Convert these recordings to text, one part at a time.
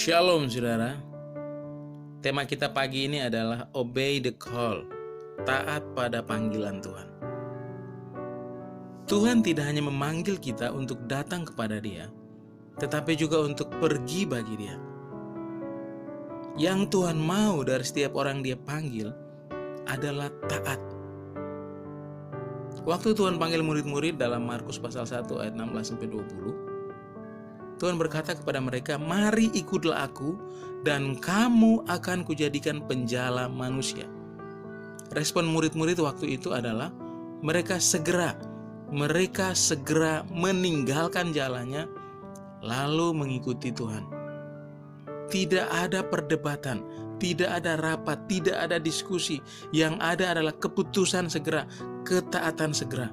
Shalom saudara. Tema kita pagi ini adalah Obey the Call, taat pada panggilan Tuhan. Tuhan tidak hanya memanggil kita untuk datang kepada Dia, tetapi juga untuk pergi bagi Dia. Yang Tuhan mau dari setiap orang Dia panggil adalah taat. Waktu Tuhan panggil murid-murid dalam Markus pasal 1 ayat 16-20, Tuhan berkata kepada mereka, "Mari ikutlah aku dan kamu akan kujadikan penjala manusia." Respon murid-murid waktu itu adalah mereka segera meninggalkan jalannya lalu mengikuti Tuhan. Tidak ada perdebatan, tidak ada rapat, tidak ada diskusi. Yang ada adalah keputusan segera, ketaatan segera.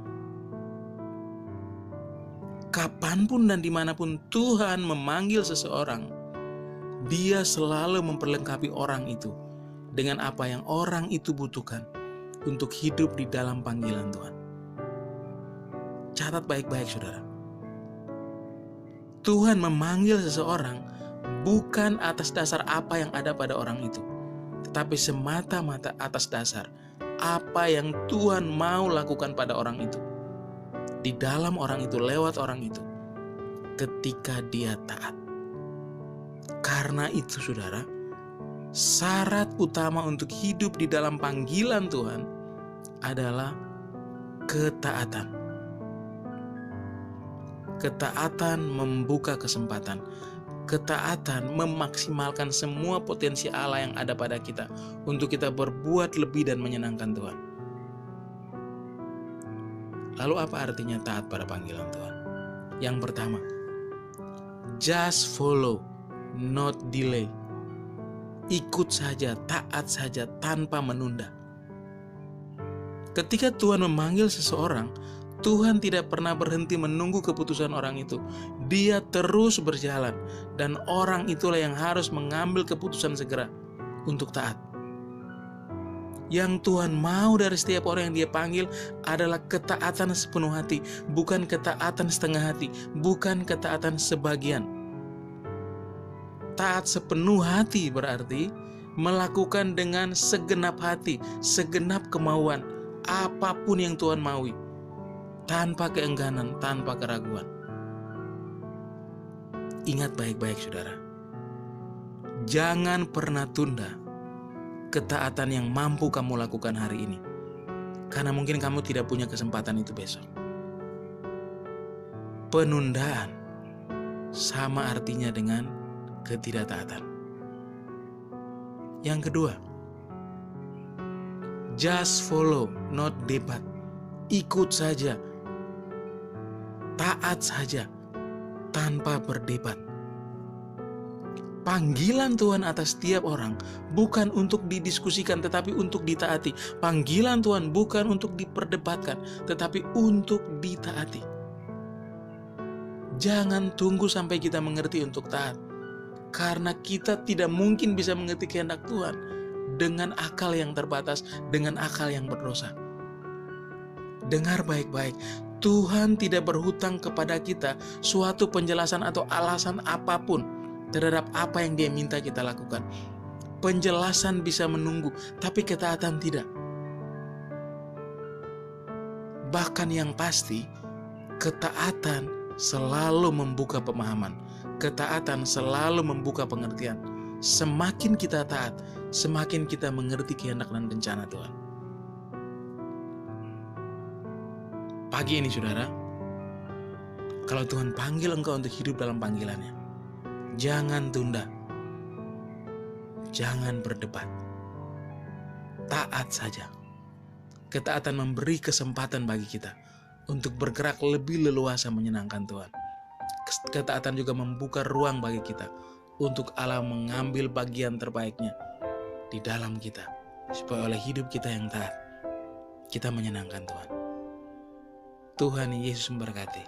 Kapanpun dan dimanapun Tuhan memanggil seseorang, Dia selalu memperlengkapi orang itu dengan apa yang orang itu butuhkan untuk hidup di dalam panggilan Tuhan. Catat baik-baik saudara. Tuhan memanggil seseorang bukan atas dasar apa yang ada pada orang itu, tetapi semata-mata atas dasar apa yang Tuhan mau lakukan pada orang itu, di dalam orang itu, lewat orang itu, ketika dia taat. Karena itu saudara, syarat utama untuk hidup di dalam panggilan Tuhan adalah ketaatan. Ketaatan membuka kesempatan. Ketaatan memaksimalkan semua potensi Allah yang ada pada kita untuk kita berbuat lebih dan menyenangkan Tuhan. Lalu apa artinya taat pada panggilan Tuhan? Yang pertama, just follow, not delay. Ikut saja, taat saja tanpa menunda. Ketika Tuhan memanggil seseorang, Tuhan tidak pernah berhenti menunggu keputusan orang itu. Dia terus berjalan dan orang itulah yang harus mengambil keputusan segera untuk taat. Yang Tuhan mau dari setiap orang yang Dia panggil adalah ketaatan sepenuh hati, bukan ketaatan setengah hati, bukan ketaatan sebagian. Taat sepenuh hati berarti melakukan dengan segenap hati, segenap kemauan, apapun yang Tuhan maui, tanpa keengganan, tanpa keraguan. Ingat baik-baik saudara, jangan pernah tunda ketaatan yang mampu kamu lakukan hari ini, karena mungkin kamu tidak punya kesempatan itu besok. Penundaan sama artinya dengan ketidaktaatan. Yang kedua, just follow, not debat. Ikut saja, taat saja, tanpa berdebat. Panggilan Tuhan atas setiap orang bukan untuk didiskusikan, tetapi untuk ditaati. Panggilan Tuhan bukan untuk diperdebatkan, tetapi untuk ditaati. Jangan tunggu sampai kita mengerti untuk taat, karena kita tidak mungkin bisa mengerti kehendak Tuhan dengan akal yang terbatas, dengan akal yang berdosa. Dengar baik-baik, Tuhan tidak berhutang kepada kita suatu penjelasan atau alasan apapun terhadap apa yang Dia minta kita lakukan. Penjelasan bisa menunggu, tapi ketaatan tidak. Bahkan yang pasti, ketaatan selalu membuka pemahaman. Ketaatan selalu membuka pengertian. Semakin kita taat, semakin kita mengerti kehendak dan rencana Tuhan. Pagi ini saudara, kalau Tuhan panggil engkau untuk hidup dalam panggilannya, jangan tunda, jangan berdebat, taat saja. Ketaatan memberi kesempatan bagi kita untuk bergerak lebih leluasa menyenangkan Tuhan. Ketaatan juga membuka ruang bagi kita untuk Allah mengambil bagian terbaiknya di dalam kita, supaya oleh hidup kita yang taat, kita menyenangkan Tuhan. Tuhan Yesus memberkati.